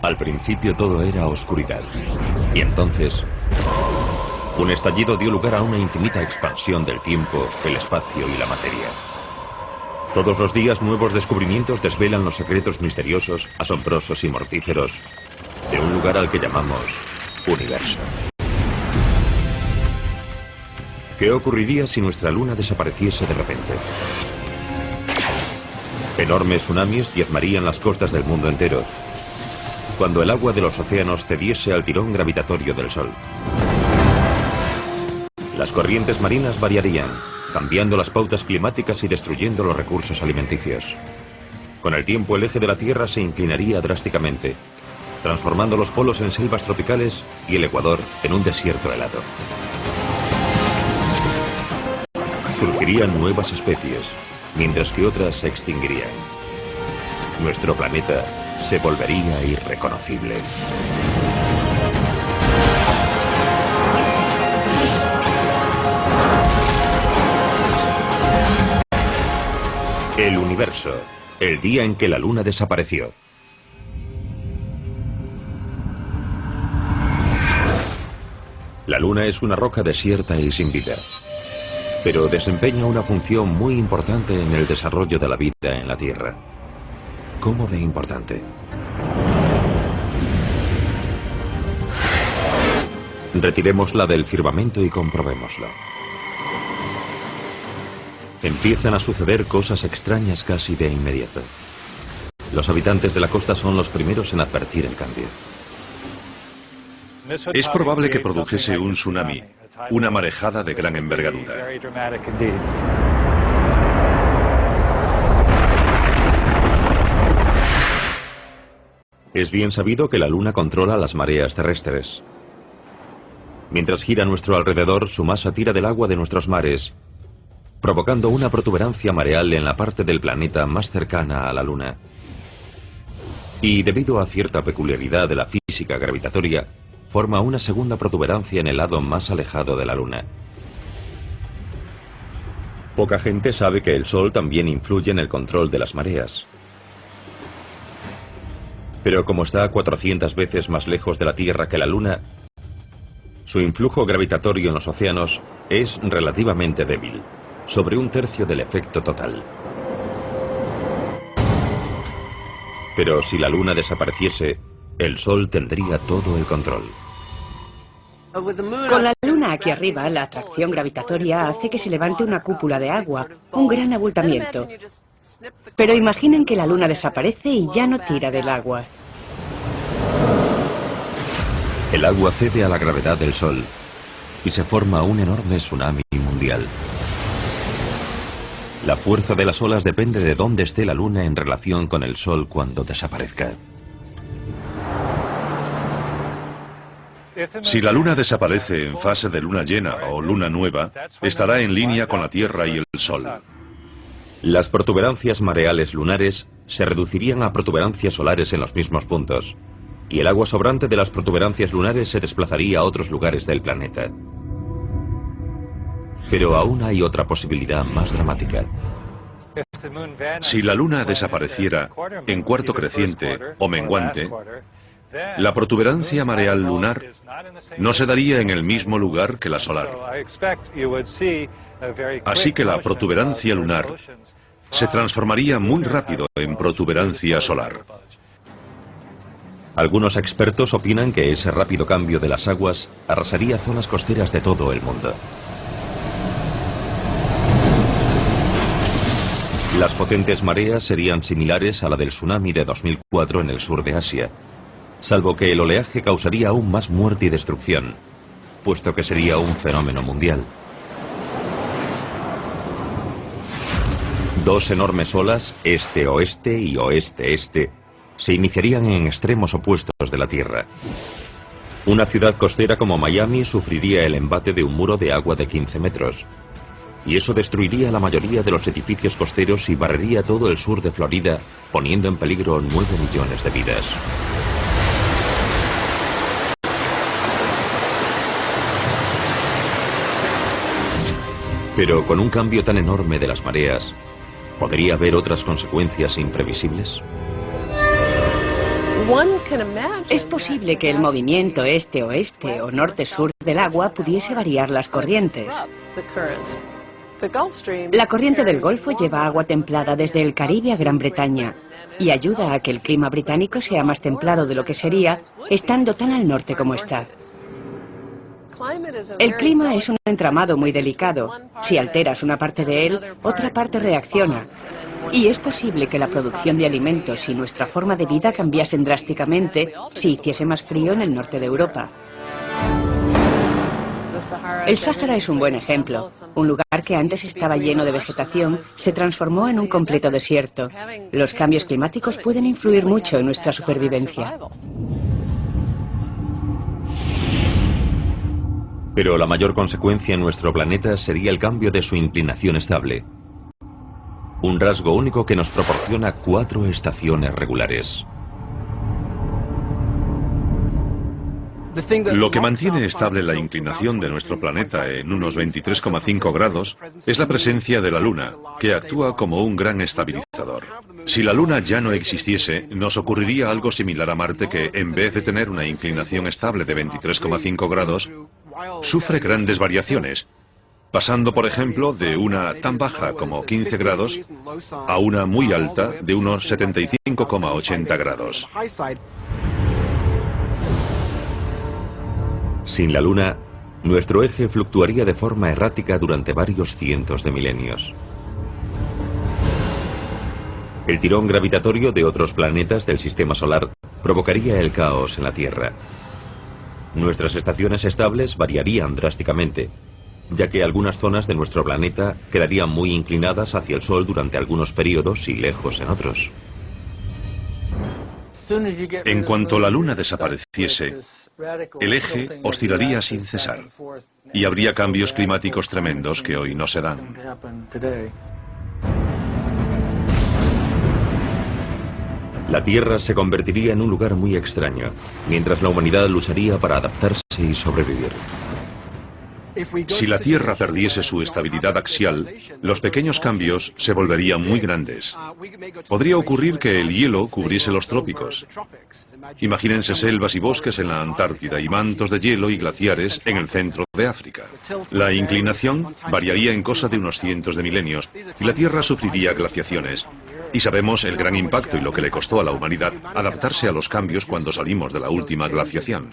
Al principio todo era oscuridad. Y entonces, un estallido dio lugar a una infinita expansión del tiempo, el espacio y la materia. Todos los días nuevos descubrimientos desvelan los secretos misteriosos, asombrosos y mortíferos de un lugar al que llamamos universo. ¿Qué ocurriría si nuestra luna desapareciese de repente? Enormes tsunamis diezmarían las costas del mundo entero, cuando el agua de los océanos cediese al tirón gravitatorio del Sol. Las corrientes marinas variarían, cambiando las pautas climáticas y destruyendo los recursos alimenticios. Con el tiempo, el eje de la Tierra se inclinaría drásticamente, transformando los polos en selvas tropicales y el Ecuador en un desierto helado. Surgirían nuevas especies, mientras que otras se extinguirían. Nuestro planeta se volvería irreconocible. El universo, el día en que la luna desapareció. La luna es una roca desierta y sin vida, pero desempeña una función muy importante en el desarrollo de la vida en la Tierra. ¿Cómo de importante? Retirémosla del firmamento y comprobémoslo. Empiezan a suceder cosas extrañas casi de inmediato. Los habitantes de la costa son los primeros en advertir el cambio. Es probable que produjese un tsunami, una marejada de gran envergadura. Es bien sabido que la luna controla las mareas terrestres. Mientras gira a nuestro alrededor, su masa tira del agua de nuestros mares, provocando una protuberancia mareal en la parte del planeta más cercana a la luna. Y debido a cierta peculiaridad de la física gravitatoria, forma una segunda protuberancia en el lado más alejado de la luna. Poca gente sabe que el Sol también influye en el control de las mareas. Pero como está 400 veces más lejos de la Tierra que la Luna, su influjo gravitatorio en los océanos es relativamente débil, sobre un tercio del efecto total. Pero si la Luna desapareciese, el Sol tendría todo el control. Con la luna aquí arriba, la atracción gravitatoria hace que se levante una cúpula de agua, un gran abultamiento. Pero imaginen que la luna desaparece y ya no tira del agua. El agua cede a la gravedad del Sol y se forma un enorme tsunami mundial. La fuerza de las olas depende de dónde esté la luna en relación con el Sol cuando desaparezca. Si la luna desaparece en fase de luna llena o luna nueva, estará en línea con la Tierra y el Sol. Las protuberancias mareales lunares se reducirían a protuberancias solares en los mismos puntos, y el agua sobrante de las protuberancias lunares se desplazaría a otros lugares del planeta. Pero aún hay otra posibilidad más dramática. Si la luna desapareciera en cuarto creciente o menguante, la protuberancia mareal lunar no se daría en el mismo lugar que la solar. Así que la protuberancia lunar se transformaría muy rápido en protuberancia solar. Algunos expertos opinan que ese rápido cambio de las aguas arrasaría zonas costeras de todo el mundo. Las potentes mareas serían similares a la del tsunami de 2004 en el sur de Asia, salvo que el oleaje causaría aún más muerte y destrucción, puesto que sería un fenómeno mundial. Dos enormes olas, este-oeste y oeste-este, se iniciarían en extremos opuestos de la Tierra. Una ciudad costera como Miami sufriría el embate de un muro de agua de 15 metros, y eso destruiría la mayoría de los edificios costeros y barrería todo el sur de Florida, poniendo en peligro 9 millones de vidas. Pero con un cambio tan enorme de las mareas, ¿podría haber otras consecuencias imprevisibles? Es posible que el movimiento este-oeste o norte-sur del agua pudiese variar las corrientes. La corriente del Golfo lleva agua templada desde el Caribe a Gran Bretaña y ayuda a que el clima británico sea más templado de lo que sería estando tan al norte como está. El clima es un entramado muy delicado. Si alteras una parte de él, otra parte reacciona. Y es posible que la producción de alimentos y nuestra forma de vida cambiasen drásticamente si hiciese más frío en el norte de Europa. El Sáhara es un buen ejemplo. Un lugar que antes estaba lleno de vegetación se transformó en un completo desierto. Los cambios climáticos pueden influir mucho en nuestra supervivencia. Pero la mayor consecuencia en nuestro planeta sería el cambio de su inclinación estable. Un rasgo único que nos proporciona 4 estaciones regulares. Lo que mantiene estable la inclinación de nuestro planeta en unos 23,5 grados es la presencia de la Luna, que actúa como un gran estabilizador. Si la Luna ya no existiese, nos ocurriría algo similar a Marte, que en vez de tener una inclinación estable de 23,5 grados, sufre grandes variaciones, pasando, por ejemplo, de una tan baja como 15 grados a una muy alta de unos 75,80 grados. Sin la Luna, nuestro eje fluctuaría de forma errática durante varios cientos de milenios. El tirón gravitatorio de otros planetas del sistema solar provocaría el caos en la Tierra. Nuestras estaciones estables variarían drásticamente, ya que algunas zonas de nuestro planeta quedarían muy inclinadas hacia el Sol durante algunos periodos y lejos en otros. En cuanto la Luna desapareciese, el eje oscilaría sin cesar y habría cambios climáticos tremendos que hoy no se dan. La Tierra se convertiría en un lugar muy extraño, mientras la humanidad lucharía para adaptarse y sobrevivir. Si la Tierra perdiese su estabilidad axial, los pequeños cambios se volverían muy grandes. Podría ocurrir que el hielo cubriese los trópicos. Imagínense selvas y bosques en la Antártida y mantos de hielo y glaciares en el centro de África. La inclinación variaría en cosa de unos cientos de milenios y la Tierra sufriría glaciaciones. Y sabemos el gran impacto y lo que le costó a la humanidad adaptarse a los cambios cuando salimos de la última glaciación.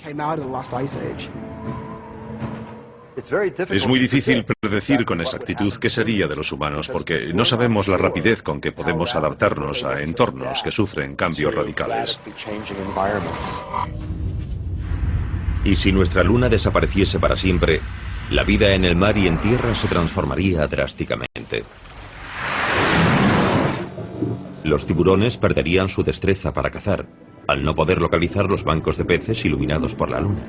Es muy difícil predecir con exactitud qué sería de los humanos porque no sabemos la rapidez con que podemos adaptarnos a entornos que sufren cambios radicales. Y si nuestra Luna desapareciese para siempre, la vida en el mar y en tierra se transformaría drásticamente. Los tiburones perderían su destreza para cazar, al no poder localizar los bancos de peces iluminados por la Luna.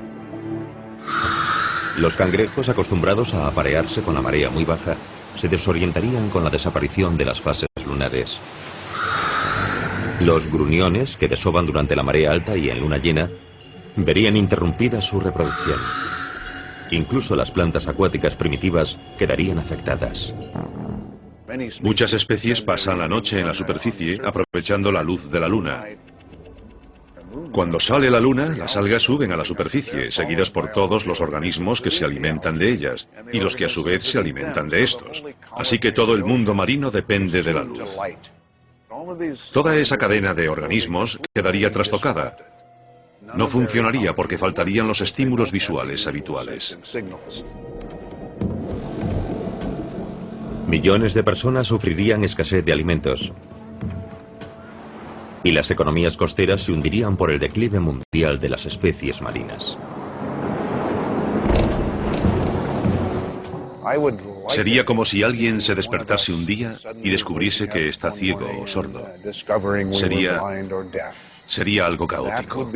Los cangrejos, acostumbrados a aparearse con la marea muy baja, se desorientarían con la desaparición de las fases lunares. Los gruniones, que desovan durante la marea alta y en luna llena, verían interrumpida su reproducción. Incluso las plantas acuáticas primitivas quedarían afectadas. Muchas especies pasan la noche en la superficie aprovechando la luz de la Luna. Cuando sale la Luna, las algas suben a la superficie, seguidas por todos los organismos que se alimentan de ellas, y los que a su vez se alimentan de estos. Así que todo el mundo marino depende de la luz. Toda esa cadena de organismos quedaría trastocada. No funcionaría porque faltarían los estímulos visuales habituales. Millones de personas sufrirían escasez de alimentos. Y las economías costeras se hundirían por el declive mundial de las especies marinas. Sería como si alguien se despertase un día y descubriese que está ciego o sordo. Sería algo caótico.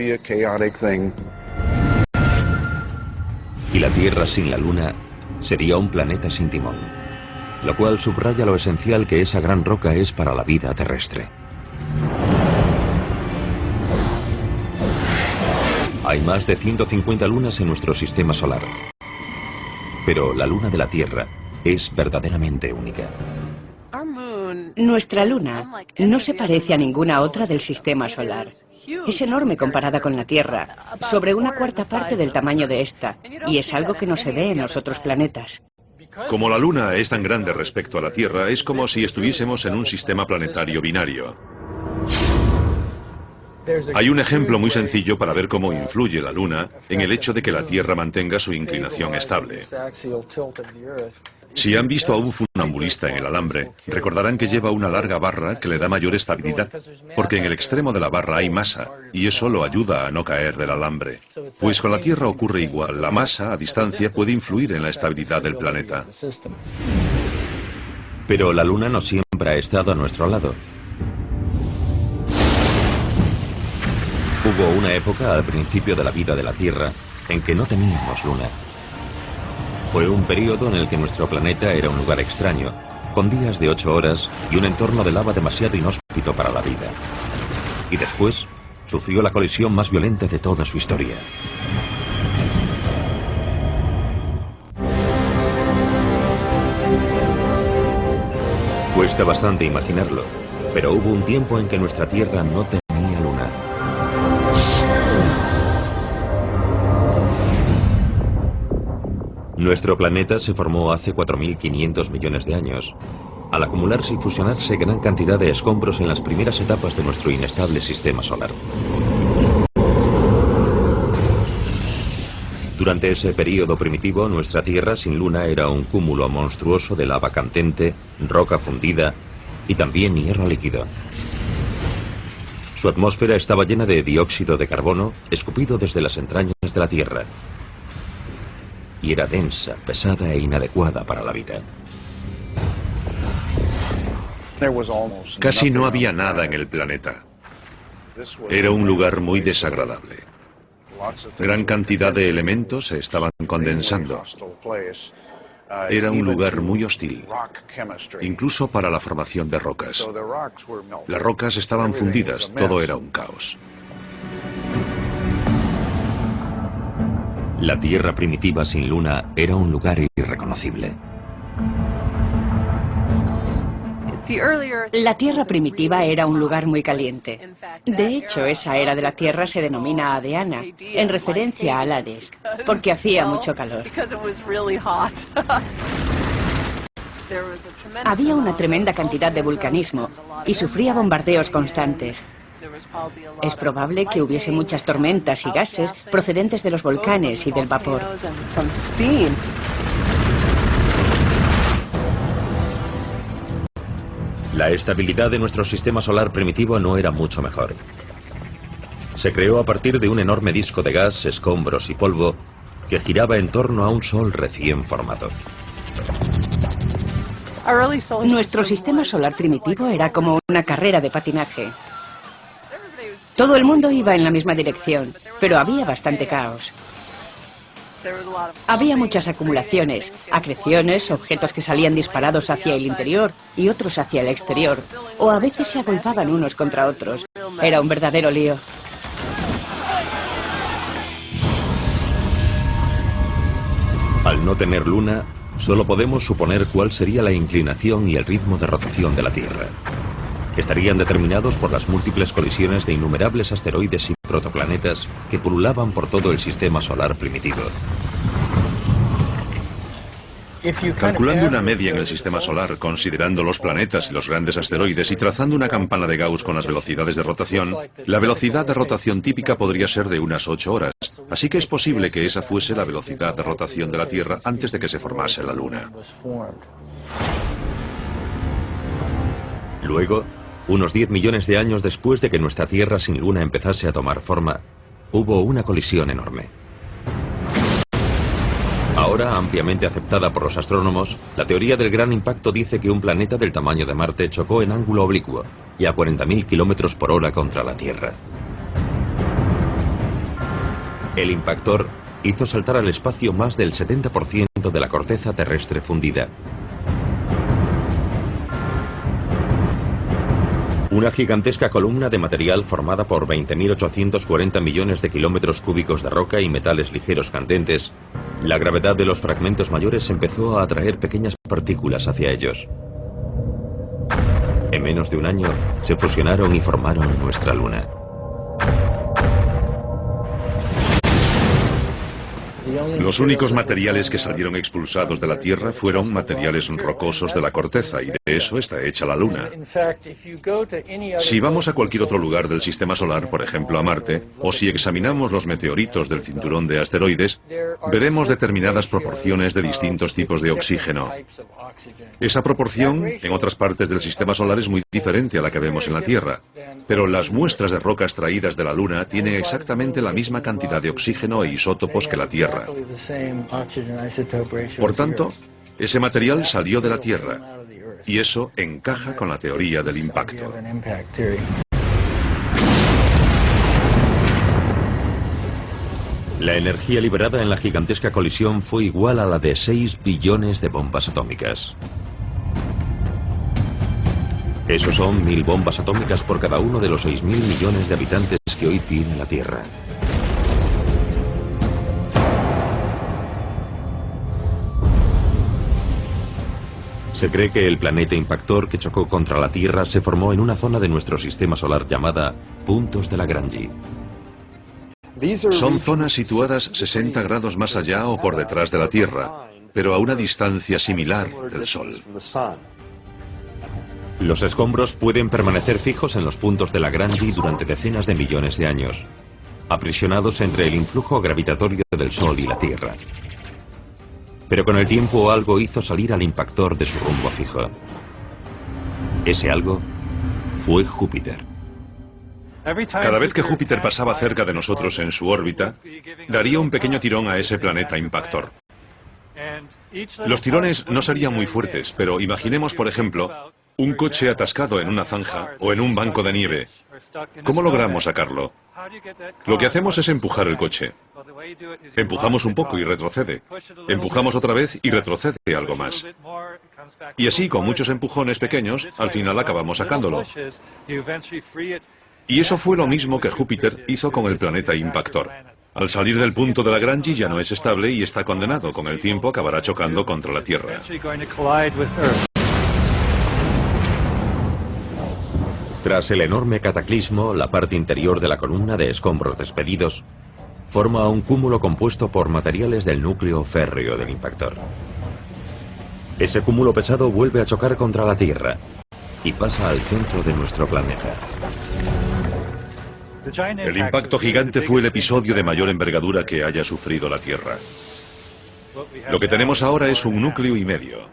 Y la Tierra sin la Luna sería un planeta sin timón, lo cual subraya lo esencial que esa gran roca es para la vida terrestre. Hay más de 150 lunas en nuestro sistema solar, pero la luna de la Tierra es verdaderamente única. Nuestra luna no se parece a ninguna otra del sistema solar. Es enorme comparada con la Tierra, sobre una cuarta parte del tamaño de esta, y es algo que no se ve en los otros planetas. Como la Luna es tan grande respecto a la Tierra, es como si estuviésemos en un sistema planetario binario. Hay un ejemplo muy sencillo para ver cómo influye la Luna en el hecho de que la Tierra mantenga su inclinación estable. Si han visto a un funambulista en el alambre, recordarán que lleva una larga barra que le da mayor estabilidad, porque en el extremo de la barra hay masa, y eso lo ayuda a no caer del alambre. Pues con la Tierra ocurre igual, la masa a distancia puede influir en la estabilidad del planeta. Pero la Luna no siempre ha estado a nuestro lado. Hubo una época al principio de la vida de la Tierra en que no teníamos Luna. Fue un periodo en el que nuestro planeta era un lugar extraño, con días de 8 horas y un entorno de lava demasiado inhóspito para la vida. Y después sufrió la colisión más violenta de toda su historia. Cuesta bastante imaginarlo, pero hubo un tiempo en que nuestra Tierra no tenía luna. Nuestro planeta se formó hace 4.500 millones de años, al acumularse y fusionarse gran cantidad de escombros en las primeras etapas de nuestro inestable sistema solar. Durante ese periodo primitivo, nuestra Tierra sin luna era un cúmulo monstruoso de lava candente, roca fundida y también hierro líquido. Su atmósfera estaba llena de dióxido de carbono escupido desde las entrañas de la Tierra. Y era densa, pesada e inadecuada para la vida. Casi no había nada en el planeta. Era un lugar muy desagradable. Gran cantidad de elementos se estaban condensando. Era un lugar muy hostil, incluso para la formación de rocas. Las rocas estaban fundidas, todo era un caos. La Tierra primitiva sin luna era un lugar irreconocible. La Tierra primitiva era un lugar muy caliente. De hecho, esa era de la Tierra se denomina Adeana, en referencia al Hades, porque hacía mucho calor. Había una tremenda cantidad de vulcanismo y sufría bombardeos constantes. Es probable que hubiese muchas tormentas y gases procedentes de los volcanes y del vapor. La estabilidad de nuestro sistema solar primitivo no era mucho mejor. Se creó a partir de un enorme disco de gas, escombros y polvo que giraba en torno a un sol recién formado. Nuestro sistema solar primitivo era como una carrera de patinaje. Todo el mundo iba en la misma dirección, pero había bastante caos. Había muchas acumulaciones, acreciones, objetos que salían disparados hacia el interior y otros hacia el exterior, o a veces se agolpaban unos contra otros. Era un verdadero lío. Al no tener luna, solo podemos suponer cuál sería la inclinación y el ritmo de rotación de la Tierra. Estarían determinados por las múltiples colisiones de innumerables asteroides y protoplanetas que pululaban por todo el sistema solar primitivo. Calculando una media en el sistema solar, considerando los planetas y los grandes asteroides y trazando una campana de Gauss con las velocidades de rotación, la velocidad de rotación típica podría ser de unas 8 horas. Así que es posible que esa fuese la velocidad de rotación de la Tierra antes de que se formase la Luna. Luego, unos 10 millones de años después de que nuestra Tierra sin luna empezase a tomar forma, hubo una colisión enorme. Ahora ampliamente aceptada por los astrónomos, la teoría del gran impacto dice que un planeta del tamaño de Marte chocó en ángulo oblicuo y a 40.000 kilómetros por hora contra la Tierra. El impactor hizo saltar al espacio más del 70% de la corteza terrestre fundida. Una gigantesca columna de material formada por 20.840 millones de kilómetros cúbicos de roca y metales ligeros candentes. La gravedad de los fragmentos mayores empezó a atraer pequeñas partículas hacia ellos. En menos de un año, se fusionaron y formaron nuestra Luna. Los únicos materiales que salieron expulsados de la Tierra fueron materiales rocosos de la corteza, y de eso está hecha la Luna. Si vamos a cualquier otro lugar del Sistema Solar, por ejemplo a Marte, o si examinamos los meteoritos del cinturón de asteroides, veremos determinadas proporciones de distintos tipos de oxígeno. Esa proporción, en otras partes del Sistema Solar, es muy diferente a la que vemos en la Tierra, pero las muestras de roca extraídas de la Luna tienen exactamente la misma cantidad de oxígeno e isótopos que la Tierra. Por tanto, ese material salió de la Tierra, y eso encaja con la teoría del impacto. La energía liberada en la gigantesca colisión fue igual a la de 6 billones de bombas atómicas. Eso son 1000 bombas atómicas por cada uno de los 6.000 millones de habitantes que hoy tiene la Tierra. Se cree que el planeta impactor que chocó contra la Tierra se formó en una zona de nuestro sistema solar llamada Puntos de Lagrange. Son zonas situadas 60 grados más allá o por detrás de la Tierra, pero a una distancia similar del Sol. Los escombros pueden permanecer fijos en los puntos de Lagrange durante decenas de millones de años, aprisionados entre el influjo gravitatorio del Sol y la Tierra. Pero con el tiempo algo hizo salir al impactor de su rumbo fijo. Ese algo fue Júpiter. Cada vez que Júpiter pasaba cerca de nosotros en su órbita, daría un pequeño tirón a ese planeta impactor. Los tirones no serían muy fuertes, pero imaginemos, por ejemplo, un coche atascado en una zanja o en un banco de nieve. ¿Cómo logramos sacarlo? Lo que hacemos es empujar el coche. Empujamos un poco y retrocede. Empujamos otra vez y retrocede algo más. Y así, con muchos empujones pequeños, al final acabamos sacándolo. Y eso fue lo mismo que Júpiter hizo con el planeta impactor. Al salir del punto de Lagrange ya no es estable y está condenado. Con el tiempo acabará chocando contra la Tierra. Tras el enorme cataclismo, la parte interior de la columna de escombros despedidos forma un cúmulo compuesto por materiales del núcleo férreo del impactor. Ese cúmulo pesado vuelve a chocar contra la Tierra y pasa al centro de nuestro planeta. El impacto gigante fue el episodio de mayor envergadura que haya sufrido la Tierra. Lo que tenemos ahora es un núcleo y medio.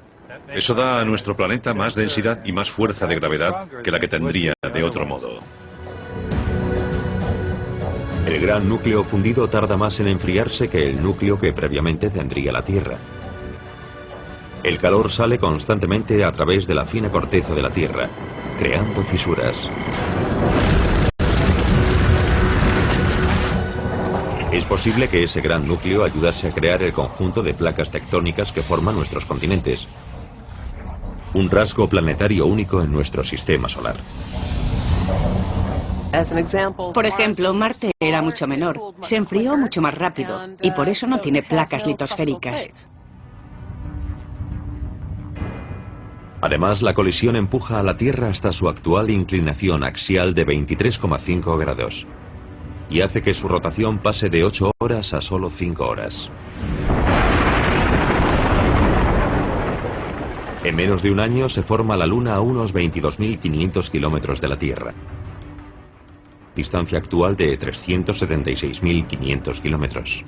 Eso da a nuestro planeta más densidad y más fuerza de gravedad que la que tendría de otro modo. El gran núcleo fundido tarda más en enfriarse que el núcleo que previamente tendría la Tierra. El calor sale constantemente a través de la fina corteza de la Tierra, creando fisuras. Es posible que ese gran núcleo ayudase a crear el conjunto de placas tectónicas que forman nuestros continentes. Un rasgo planetario único en nuestro sistema solar. Por ejemplo, Marte era mucho menor, se enfrió mucho más rápido y por eso no tiene placas litosféricas. Además, la colisión empuja a la Tierra hasta su actual inclinación axial de 23,5 grados y hace que su rotación pase de 8 horas a solo 5 horas. En menos de un año se forma la Luna a unos 22.500 kilómetros de la Tierra. Distancia actual de 376.500 kilómetros.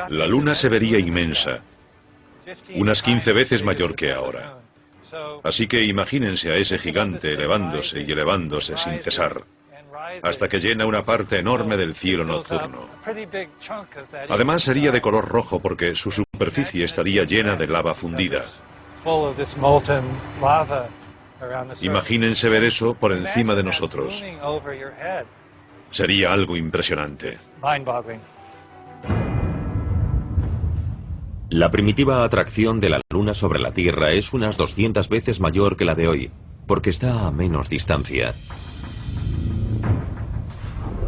La Luna se vería inmensa, unas 15 veces mayor que ahora. Así que imagínense a ese gigante elevándose y elevándose sin cesar, hasta que llena una parte enorme del cielo nocturno. Además sería de color rojo porque su superficie estaría llena de lava fundida. Imagínense ver eso por encima de nosotros. Sería algo impresionante. La primitiva atracción de la Luna sobre la Tierra es unas 200 veces mayor que la de hoy, porque está a menos distancia.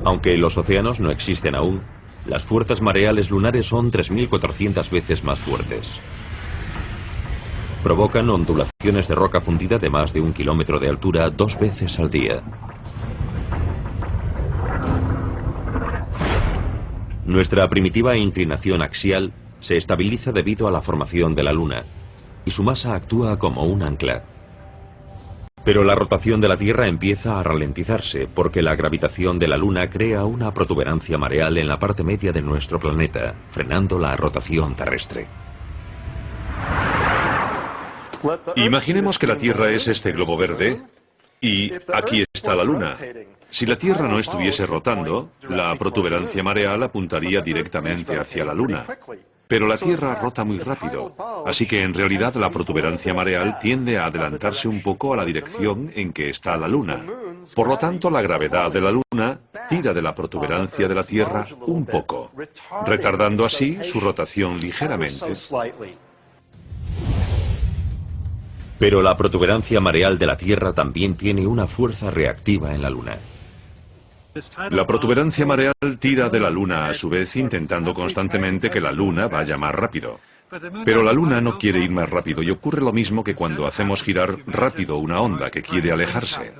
Aunque los océanos no existen aún, las fuerzas mareales lunares son 3.400 veces más fuertes. provocan ondulaciones de roca fundida de más de 1 kilómetro de altura 2 veces al día. Nuestra primitiva inclinación axial se estabiliza debido a la formación de la Luna, y su masa actúa como un ancla. Pero la rotación de la Tierra empieza a ralentizarse porque la gravitación de la Luna crea una protuberancia mareal en la parte media de nuestro planeta, frenando la rotación terrestre. Imaginemos que la Tierra es este globo verde y aquí está la Luna. Si la Tierra no estuviese rotando, la protuberancia mareal apuntaría directamente hacia la Luna. Pero la Tierra rota muy rápido, así que en realidad la protuberancia mareal tiende a adelantarse un poco a la dirección en que está la Luna. Por lo tanto, la gravedad de la Luna tira de la protuberancia de la Tierra un poco, retardando así su rotación ligeramente. Pero la protuberancia mareal de la Tierra también tiene una fuerza reactiva en la Luna. La protuberancia mareal tira de la Luna a su vez, intentando constantemente que la Luna vaya más rápido. Pero la Luna no quiere ir más rápido y ocurre lo mismo que cuando hacemos girar rápido una onda que quiere alejarse.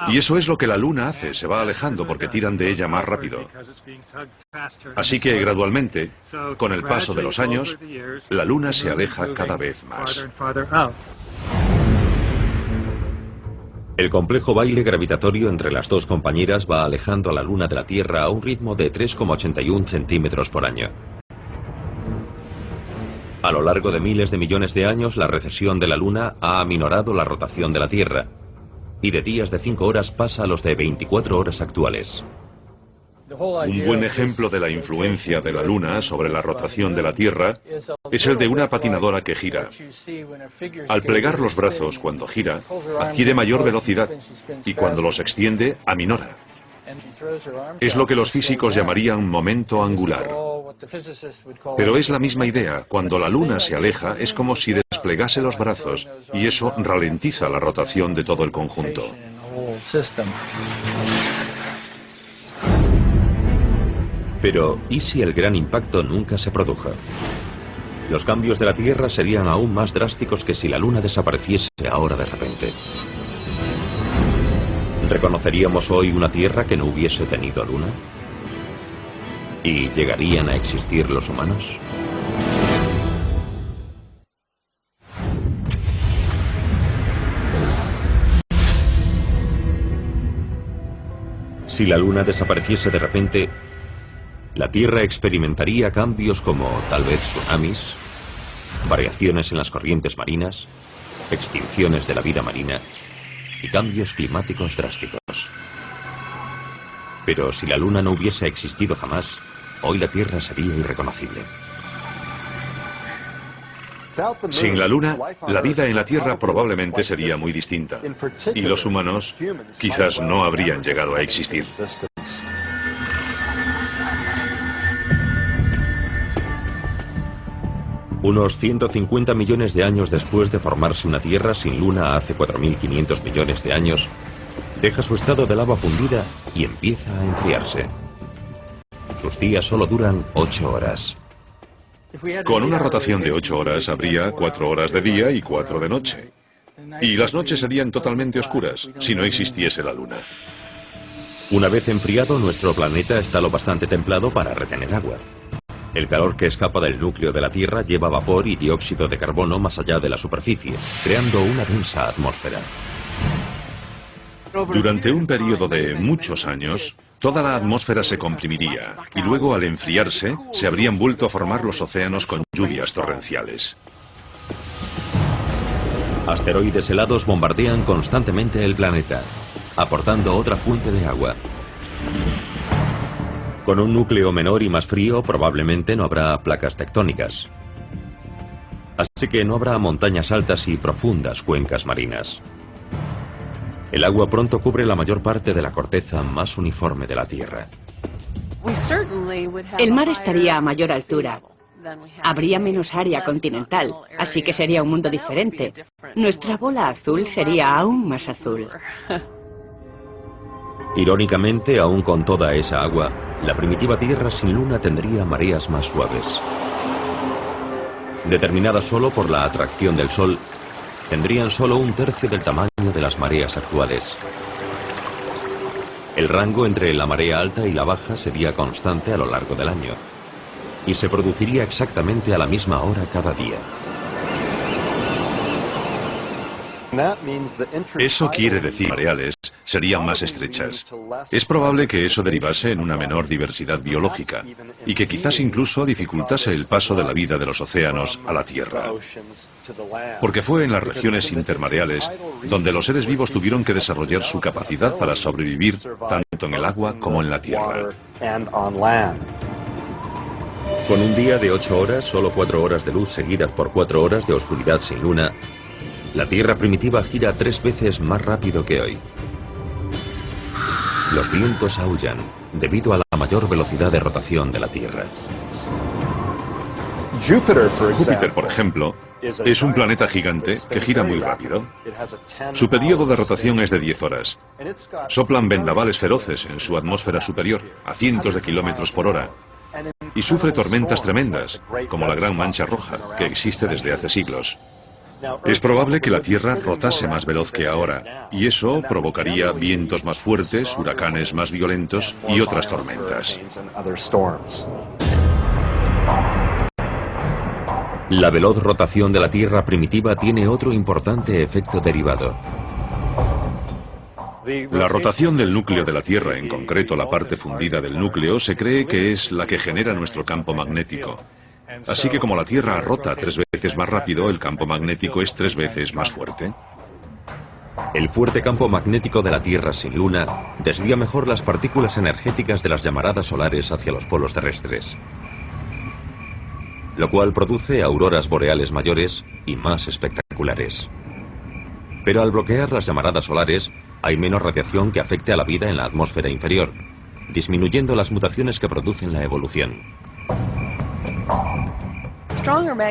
Y eso es lo que la Luna hace, se va alejando porque tiran de ella más rápido. Así que gradualmente, con el paso de los años, la Luna se aleja cada vez más. El complejo baile gravitatorio entre las dos compañeras va alejando a la Luna de la Tierra a un ritmo de 3,81 centímetros por año. A lo largo de miles de millones de años, la recesión de la Luna ha aminorado la rotación de la Tierra, y de días de 5 horas pasa a los de 24 horas actuales. Un buen ejemplo de la influencia de la Luna sobre la rotación de la Tierra es el de una patinadora que gira. Al plegar los brazos cuando gira, adquiere mayor velocidad y cuando los extiende, aminora. Es lo que los físicos llamarían momento angular. Pero es la misma idea. Cuando la Luna se aleja, es como si desplegase los brazos y eso ralentiza la rotación de todo el conjunto. Pero, ¿y si el gran impacto nunca se produjo? Los cambios de la Tierra serían aún más drásticos que si la Luna desapareciese ahora de repente. ¿Reconoceríamos hoy una Tierra que no hubiese tenido Luna? ¿Y llegarían a existir los humanos? Si la Luna desapareciese de repente, la Tierra experimentaría cambios como tal vez tsunamis, variaciones en las corrientes marinas, extinciones de la vida marina y cambios climáticos drásticos. Pero si la Luna no hubiese existido jamás, hoy la Tierra sería irreconocible. Sin la Luna, la vida en la Tierra probablemente sería muy distinta. Y los humanos quizás no habrían llegado a existir. Unos 150 millones de años después de formarse una Tierra sin Luna hace 4.500 millones de años, deja su estado de lava fundida y empieza a enfriarse. Sus días solo duran 8 horas. Con una rotación de 8 horas habría 4 horas de día y 4 de noche. Y las noches serían totalmente oscuras si no existiese la Luna. Una vez enfriado, nuestro planeta está lo bastante templado para retener agua. El calor que escapa del núcleo de la Tierra lleva vapor y dióxido de carbono más allá de la superficie, creando una densa atmósfera. Durante un periodo de muchos años, toda la atmósfera se comprimiría y luego, al enfriarse, se habrían vuelto a formar los océanos con lluvias torrenciales. Asteroides helados bombardean constantemente el planeta, aportando otra fuente de agua. Con un núcleo menor y más frío, probablemente no habrá placas tectónicas. Así que no habrá montañas altas y profundas cuencas marinas. El agua pronto cubre la mayor parte de la corteza más uniforme de la Tierra. El mar estaría a mayor altura. Habría menos área continental, así que sería un mundo diferente. Nuestra bola azul sería aún más azul. Irónicamente, aún con toda esa agua, la primitiva Tierra sin Luna tendría mareas más suaves. determinada solo por la atracción del Sol, tendrían solo un tercio del tamaño de las mareas actuales. El rango entre la marea alta y la baja sería constante a lo largo del año, y se produciría exactamente a la misma hora cada día. Eso quiere decir que las mareales serían más estrechas. Es probable que eso derivase en una menor diversidad biológica y que quizás incluso dificultase el paso de la vida de los océanos a la Tierra. Porque fue en las regiones intermareales donde los seres vivos tuvieron que desarrollar su capacidad para sobrevivir tanto en el agua como en la tierra. Con un día de 8 horas, solo 4 horas de luz seguidas por 4 horas de oscuridad sin luna, la Tierra primitiva gira 3 veces más rápido que hoy. Los vientos aúllan debido a la mayor velocidad de rotación de la Tierra. Júpiter, por ejemplo, es un planeta gigante que gira muy rápido. Su periodo de rotación es de 10 horas. Soplan vendavales feroces en su atmósfera superior, a cientos de kilómetros por hora. Y sufre tormentas tremendas, como la Gran Mancha Roja, que existe desde hace siglos. Es probable que la Tierra rotase más veloz que ahora, y eso provocaría vientos más fuertes, huracanes más violentos y otras tormentas. La veloz rotación de la Tierra primitiva tiene otro importante efecto derivado. La rotación del núcleo de la Tierra, en concreto la parte fundida del núcleo, se cree que es la que genera nuestro campo magnético. Así que como la Tierra rota 3 veces más rápido, el campo magnético es 3 veces más fuerte. El fuerte campo magnético de la Tierra sin luna desvía mejor las partículas energéticas de las llamaradas solares hacia los polos terrestres, lo cual produce auroras boreales mayores y más espectaculares. Pero al bloquear las llamaradas solares, hay menos radiación que afecte a la vida en la atmósfera inferior, disminuyendo las mutaciones que producen la evolución.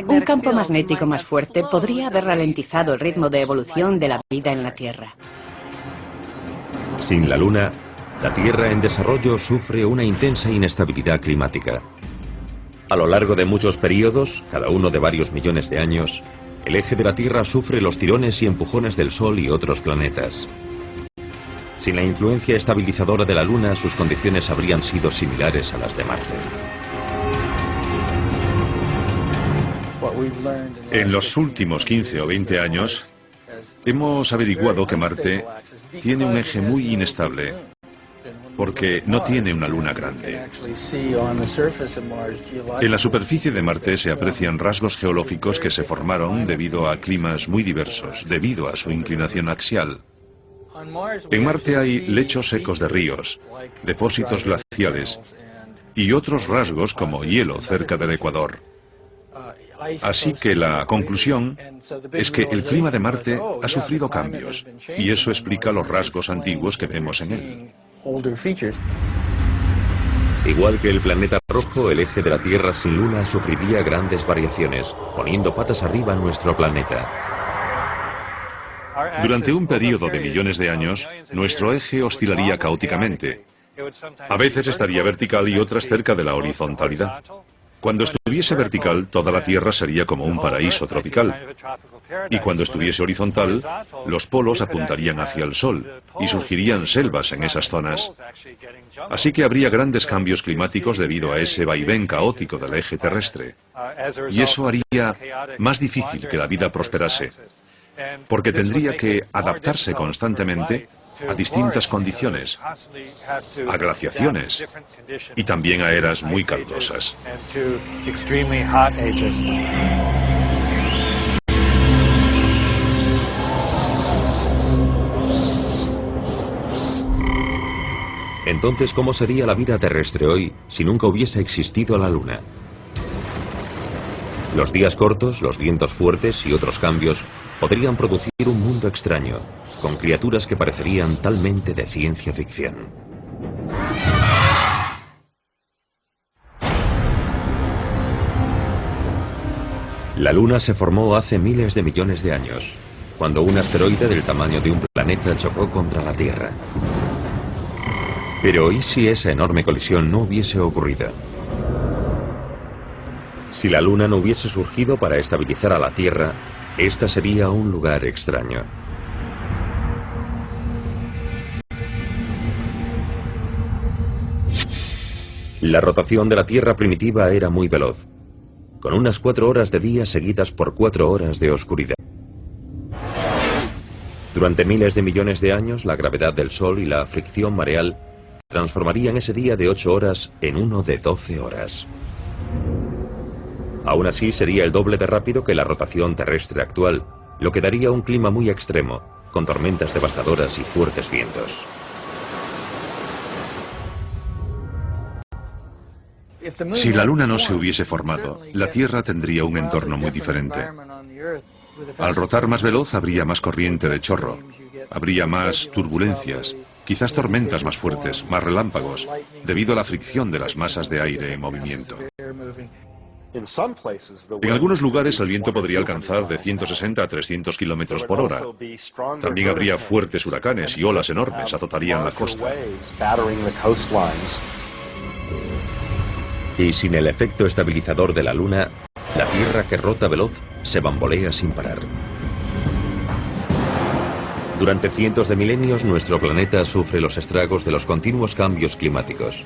Un campo magnético más fuerte podría haber ralentizado el ritmo de evolución de la vida en la Tierra. Sin la Luna, la Tierra en desarrollo sufre una intensa inestabilidad climática. A lo largo de muchos periodos, cada uno de varios millones de años, el eje de la Tierra sufre los tirones y empujones del Sol y otros planetas. Sin la influencia estabilizadora de la Luna, sus condiciones habrían sido similares a las de Marte. En los últimos 15 o 20 años, hemos averiguado que Marte tiene un eje muy inestable, porque no tiene una luna grande. En la superficie de Marte se aprecian rasgos geológicos que se formaron debido a climas muy diversos, debido a su inclinación axial. En Marte hay lechos secos de ríos, depósitos glaciales y otros rasgos como hielo cerca del Ecuador. Así que la conclusión es que el clima de Marte ha sufrido cambios, y eso explica los rasgos antiguos que vemos en él. Igual que el planeta rojo, el eje de la Tierra sin luna sufriría grandes variaciones, poniendo patas arriba a nuestro planeta. Durante un periodo de millones de años, nuestro eje oscilaría caóticamente. A veces estaría vertical y otras cerca de la horizontalidad. Cuando estuviese vertical, toda la Tierra sería como un paraíso tropical. Y cuando estuviese horizontal, los polos apuntarían hacia el Sol y surgirían selvas en esas zonas. Así que habría grandes cambios climáticos debido a ese vaivén caótico del eje terrestre. Y eso haría más difícil que la vida prosperase, porque tendría que adaptarse constantemente a distintas condiciones, a glaciaciones y también a eras muy calurosas. Entonces, ¿cómo sería la vida terrestre hoy si nunca hubiese existido la Luna? Los días cortos, los vientos fuertes y otros cambios podrían producir un mundo extraño, con criaturas que parecerían talmente de ciencia ficción. La Luna se formó hace miles de millones de años, cuando un asteroide del tamaño de un planeta chocó contra la Tierra. Pero ¿y si esa enorme colisión no hubiese ocurrido? Si la Luna no hubiese surgido para estabilizar a la Tierra, esta sería un lugar extraño. La rotación de la Tierra primitiva era muy veloz, con unas 4 horas de día seguidas por 4 horas de oscuridad. Durante miles de millones de años, la gravedad del Sol y la fricción mareal transformarían ese día de 8 horas en uno de 12 horas. Aún así, sería el doble de rápido que la rotación terrestre actual, lo que daría un clima muy extremo, con tormentas devastadoras y fuertes vientos. Si la Luna no se hubiese formado, la Tierra tendría un entorno muy diferente. Al rotar más veloz habría más corriente de chorro, habría más turbulencias, quizás tormentas más fuertes, más relámpagos, debido a la fricción de las masas de aire en movimiento. En algunos lugares el viento podría alcanzar de 160 a 300 kilómetros por hora. También habría fuertes huracanes y olas enormes azotarían la costa. Y sin el efecto estabilizador de la Luna, la Tierra, que rota veloz, se bambolea sin parar. Durante cientos de milenios, nuestro planeta sufre los estragos de los continuos cambios climáticos,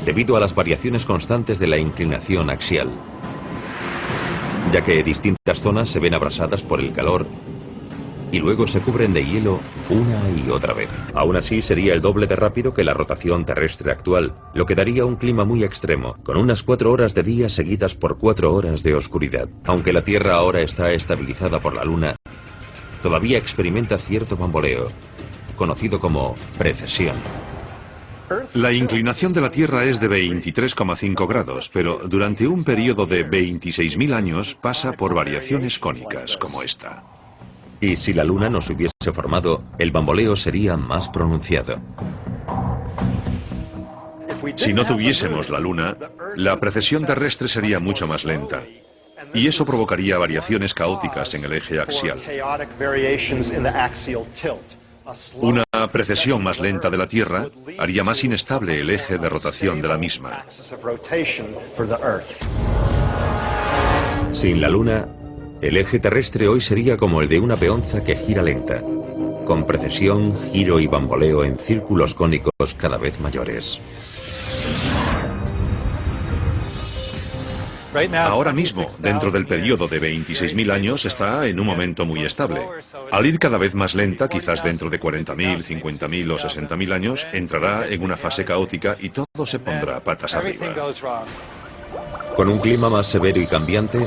debido a las variaciones constantes de la inclinación axial, ya que distintas zonas se ven abrasadas por el calor y luego se cubren de hielo una y otra vez. Aún así, sería el doble de rápido que la rotación terrestre actual, lo que daría un clima muy extremo, con unas 4 horas de día seguidas por 4 horas de oscuridad. Aunque la Tierra ahora está estabilizada por la Luna, todavía experimenta cierto bamboleo, conocido como precesión. La inclinación de la Tierra es de 23,5 grados, pero durante un periodo de 26.000 años pasa por variaciones cónicas como esta. Y si la Luna no se hubiese formado, el bamboleo sería más pronunciado. Si no tuviésemos la Luna, la precesión terrestre sería mucho más lenta, y eso provocaría variaciones caóticas en el eje axial. Una precesión más lenta de la Tierra haría más inestable el eje de rotación de la misma. Sin la Luna, el eje terrestre hoy sería como el de una peonza que gira lenta, con precesión, giro y bamboleo en círculos cónicos cada vez mayores. Ahora mismo, dentro del periodo de 26.000 años, está en un momento muy estable. Al ir cada vez más lenta, quizás dentro de 40.000, 50.000 o 60.000 años, entrará en una fase caótica y todo se pondrá patas arriba. Con un clima más severo y cambiante,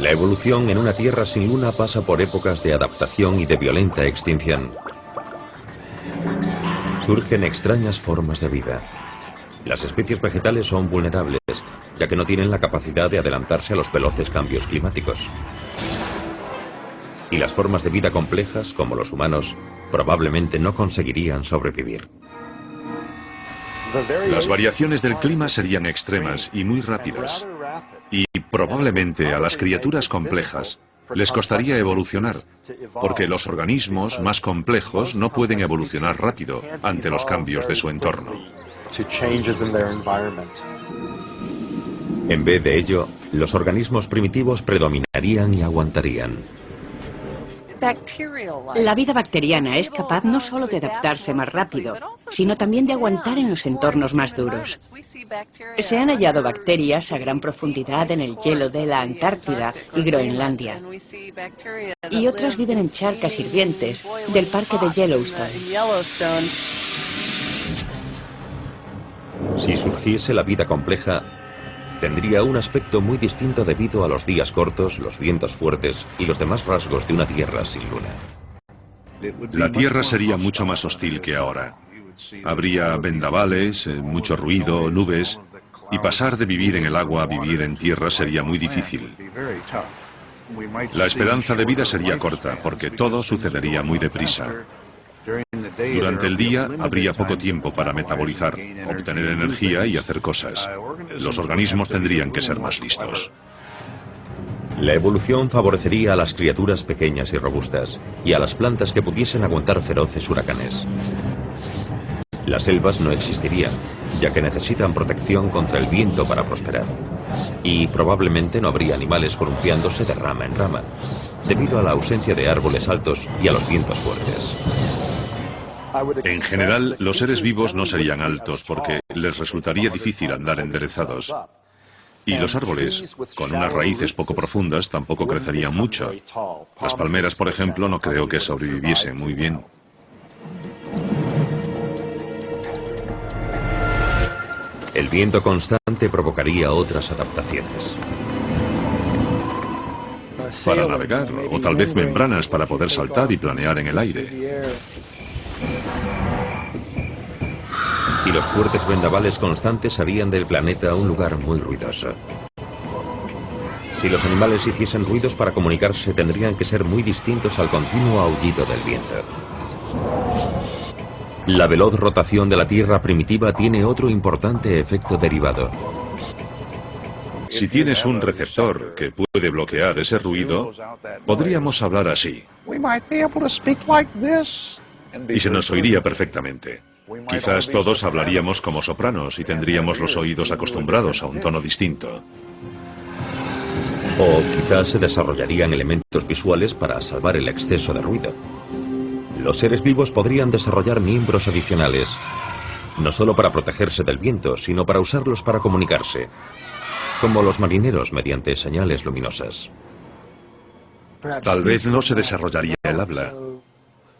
la evolución en una Tierra sin Luna pasa por épocas de adaptación y de violenta extinción. Surgen extrañas formas de vida. Las especies vegetales son vulnerables, ya que no tienen la capacidad de adelantarse a los veloces cambios climáticos. Y las formas de vida complejas, como los humanos, probablemente no conseguirían sobrevivir. Las variaciones del clima serían extremas y muy rápidas. Y probablemente a las criaturas complejas les costaría evolucionar, porque los organismos más complejos no pueden evolucionar rápido ante los cambios de su entorno. En vez de ello, los organismos primitivos predominarían y aguantarían. La vida bacteriana es capaz no solo de adaptarse más rápido, sino también de aguantar en los entornos más duros. Se han hallado bacterias a gran profundidad en el hielo de la Antártida y Groenlandia. Y otras viven en charcas hirvientes del parque de Yellowstone. Si surgiese la vida compleja, tendría un aspecto muy distinto debido a los días cortos, los vientos fuertes y los demás rasgos de una Tierra sin Luna. La Tierra sería mucho más hostil que ahora. Habría vendavales, mucho ruido, nubes, y pasar de vivir en el agua a vivir en tierra sería muy difícil. La esperanza de vida sería corta, porque todo sucedería muy deprisa. Durante el día habría poco tiempo para metabolizar, obtener energía y hacer cosas. Los organismos tendrían que ser más listos. La evolución favorecería a las criaturas pequeñas y robustas y a las plantas que pudiesen aguantar feroces huracanes. Las selvas no existirían, ya que necesitan protección contra el viento para prosperar. Y probablemente no habría animales columpiándose de rama en rama, debido a la ausencia de árboles altos y a los vientos fuertes. En general, los seres vivos no serían altos porque les resultaría difícil andar enderezados. Y los árboles, con unas raíces poco profundas, tampoco crecerían mucho. Las palmeras, por ejemplo, no creo que sobreviviesen muy bien. El viento constante provocaría otras adaptaciones. Para navegar, o tal vez membranas para poder saltar y planear en el aire. Y los fuertes vendavales constantes harían del planeta un lugar muy ruidoso. Si los animales hiciesen ruidos para comunicarse, tendrían que ser muy distintos al continuo aullido del viento. La veloz rotación de la Tierra primitiva tiene otro importante efecto derivado. Si tienes un receptor que puede bloquear ese ruido, podríamos hablar así. Y se nos oiría perfectamente. Quizás todos hablaríamos como sopranos y tendríamos los oídos acostumbrados a un tono distinto. O quizás se desarrollarían elementos visuales para salvar el exceso de ruido. Los seres vivos podrían desarrollar miembros adicionales, no solo para protegerse del viento, sino para usarlos para comunicarse, como los marineros mediante señales luminosas. Tal vez no se desarrollaría el habla.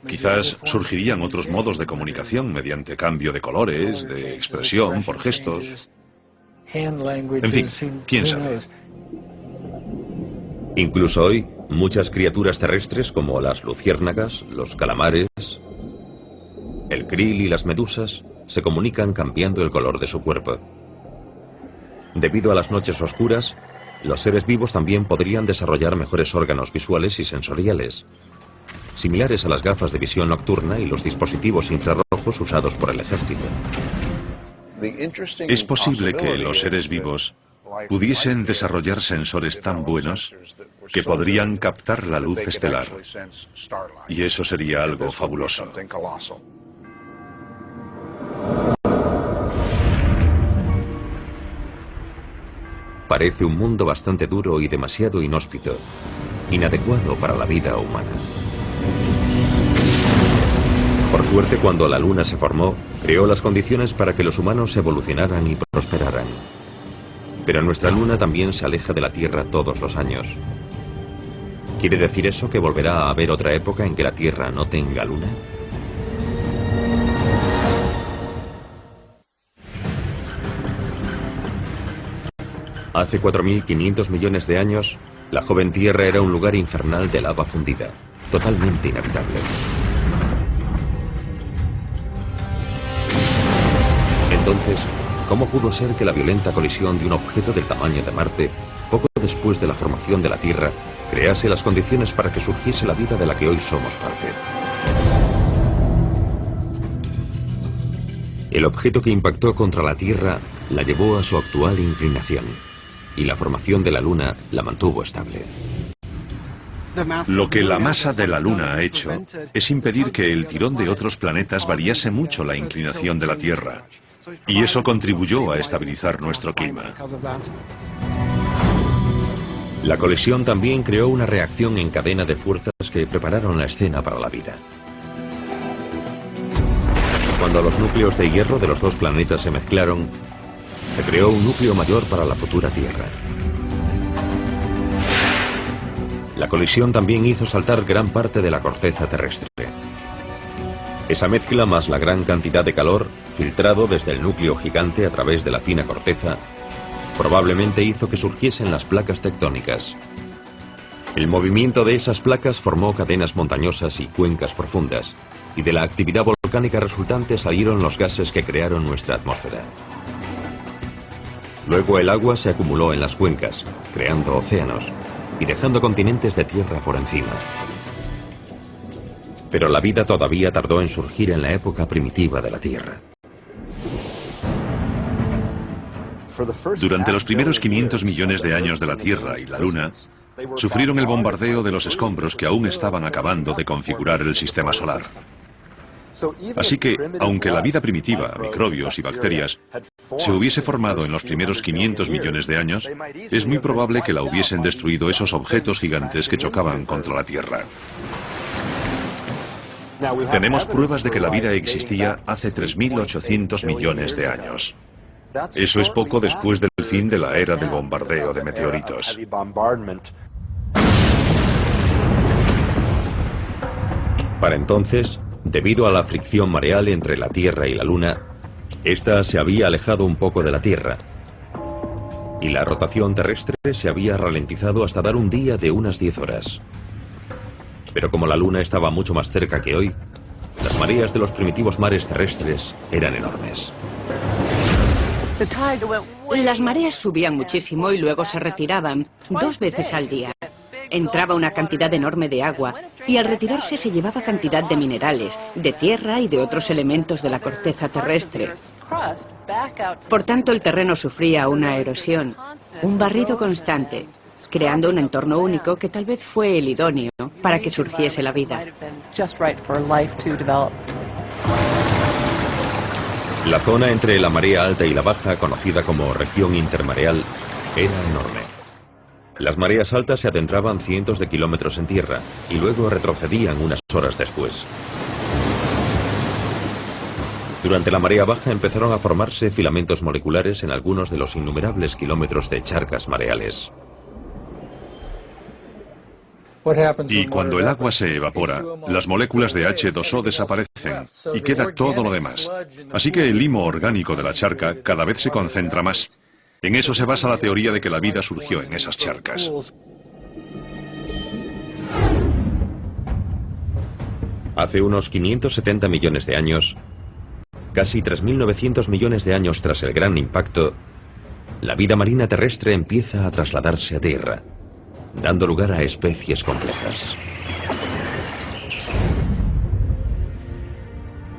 Quizás surgirían otros modos de comunicación mediante cambio de colores, de expresión, por gestos. En fin, quién sabe. Incluso hoy, muchas criaturas terrestres como las luciérnagas, los calamares, el krill y las medusas se comunican cambiando el color de su cuerpo. Debido a las noches oscuras, los seres vivos también podrían desarrollar mejores órganos visuales y sensoriales, similares a las gafas de visión nocturna y los dispositivos infrarrojos usados por el ejército. Es posible que los seres vivos pudiesen desarrollar sensores tan buenos que podrían captar la luz estelar. Y eso sería algo fabuloso. Parece un mundo bastante duro y demasiado inhóspito, inadecuado para la vida humana. Por suerte, cuando la Luna se formó, creó las condiciones para que los humanos evolucionaran y prosperaran. Pero nuestra Luna también se aleja de la Tierra todos los años. ¿Quiere decir eso que volverá a haber otra época en que la Tierra no tenga luna? Hace 4.500 millones de años, la joven Tierra era un lugar infernal de lava fundida, totalmente inhabitable. Entonces, ¿cómo pudo ser que la violenta colisión de un objeto del tamaño de Marte, poco después de la formación de la Tierra, crease las condiciones para que surgiese la vida de la que hoy somos parte? El objeto que impactó contra la Tierra la llevó a su actual inclinación, y la formación de la Luna la mantuvo estable. Lo que la masa de la Luna ha hecho es impedir que el tirón de otros planetas variase mucho la inclinación de la Tierra. Y eso contribuyó a estabilizar nuestro clima. La colisión también creó una reacción en cadena de fuerzas que prepararon la escena para la vida. Cuando los núcleos de hierro de los dos planetas se mezclaron, se creó un núcleo mayor para la futura Tierra. La colisión también hizo saltar gran parte de la corteza terrestre. Esa mezcla más la gran cantidad de calor, filtrado desde el núcleo gigante a través de la fina corteza, probablemente hizo que surgiesen las placas tectónicas. El movimiento de esas placas formó cadenas montañosas y cuencas profundas, y de la actividad volcánica resultante salieron los gases que crearon nuestra atmósfera. Luego el agua se acumuló en las cuencas, creando océanos y dejando continentes de tierra por encima. Pero la vida todavía tardó en surgir en la época primitiva de la Tierra. Durante los primeros 500 millones de años de la Tierra y la Luna, sufrieron el bombardeo de los escombros que aún estaban acabando de configurar el sistema solar. Así que, aunque la vida primitiva, microbios y bacterias, se hubiese formado en los primeros 500 millones de años, es muy probable que la hubiesen destruido esos objetos gigantes que chocaban contra la Tierra. Tenemos pruebas de que la vida existía hace 3.800 millones de años. Eso es poco después del fin de la era del bombardeo de meteoritos. Para entonces, debido a la fricción mareal entre la Tierra y la Luna, esta se había alejado un poco de la Tierra, y la rotación terrestre se había ralentizado hasta dar un día de unas 10 horas. Pero como la Luna estaba mucho más cerca que hoy, las mareas de los primitivos mares terrestres eran enormes. Las mareas subían muchísimo y luego se retiraban 2 veces al día. Entraba una cantidad enorme de agua y al retirarse se llevaba cantidad de minerales, de tierra y de otros elementos de la corteza terrestre. Por tanto, el terreno sufría una erosión, un barrido constante, creando un entorno único que tal vez fue el idóneo para que surgiese la vida. La zona entre la marea alta y la baja, conocida como región intermareal, era enorme. Las mareas altas se adentraban cientos de kilómetros en tierra y luego retrocedían unas horas después. Durante la marea baja empezaron a formarse filamentos moleculares en algunos de los innumerables kilómetros de charcas mareales. Y cuando el agua se evapora, las moléculas de H2O desaparecen y queda todo lo demás. Así que el limo orgánico de la charca cada vez se concentra más. En eso se basa la teoría de que la vida surgió en esas charcas. Hace unos 570 millones de años, casi 3.900 millones de años tras el gran impacto, la vida marina terrestre empieza a trasladarse a Tierra, dando lugar a especies complejas.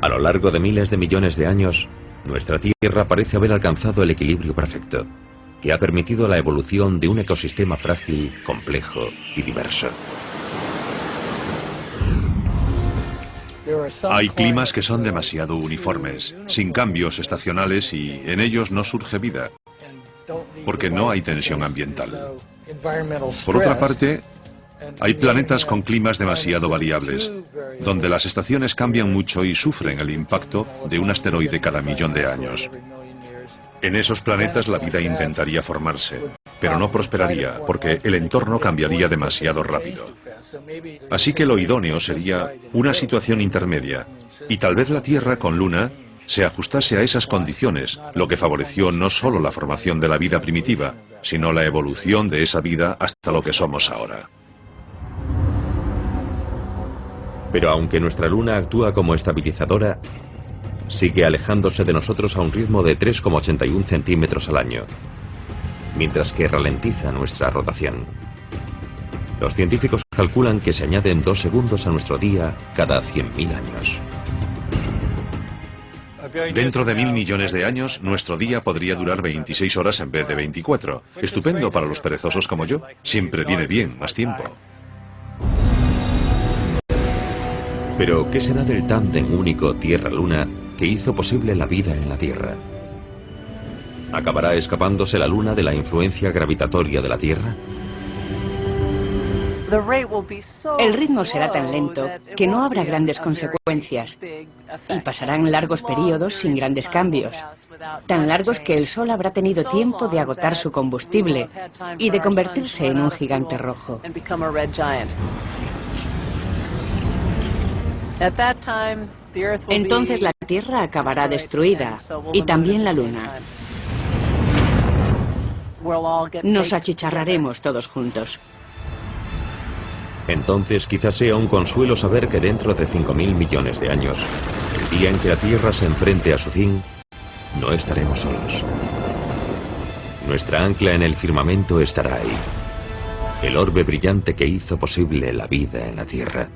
A lo largo de miles de millones de años, nuestra Tierra parece haber alcanzado el equilibrio perfecto, que ha permitido la evolución de un ecosistema frágil, complejo y diverso. Hay climas que son demasiado uniformes, sin cambios estacionales y en ellos no surge vida, porque no hay tensión ambiental. Por otra parte, hay planetas con climas demasiado variables, donde las estaciones cambian mucho y sufren el impacto de un asteroide cada 1.000.000 de años. En esos planetas la vida intentaría formarse, pero no prosperaría porque el entorno cambiaría demasiado rápido. Así que lo idóneo sería una situación intermedia, y tal vez la Tierra con Luna se ajustase a esas condiciones, lo que favoreció no solo la formación de la vida primitiva, sino la evolución de esa vida hasta lo que somos ahora. Pero aunque nuestra Luna actúa como estabilizadora, sigue alejándose de nosotros a un ritmo de 3,81 centímetros al año, mientras que ralentiza nuestra rotación. Los científicos calculan que se añaden 2 segundos a nuestro día cada 100.000 años. Dentro de 1.000 millones de años, nuestro día podría durar 26 horas en vez de 24. Estupendo para los perezosos como yo. Siempre viene bien más tiempo. Pero, ¿qué será del tándem único Tierra-Luna que hizo posible la vida en la Tierra? ¿Acabará escapándose la Luna de la influencia gravitatoria de la Tierra? El ritmo será tan lento que no habrá grandes consecuencias y pasarán largos periodos sin grandes cambios, tan largos que el Sol habrá tenido tiempo de agotar su combustible y de convertirse en un gigante rojo. Entonces la Tierra acabará destruida y también la Luna. Nos achicharraremos todos juntos. Entonces quizás sea un consuelo saber que dentro de 5.000 millones de años, el día en que la Tierra se enfrente a su fin, no estaremos solos. Nuestra ancla en el firmamento estará ahí, el orbe brillante que hizo posible la vida en la Tierra.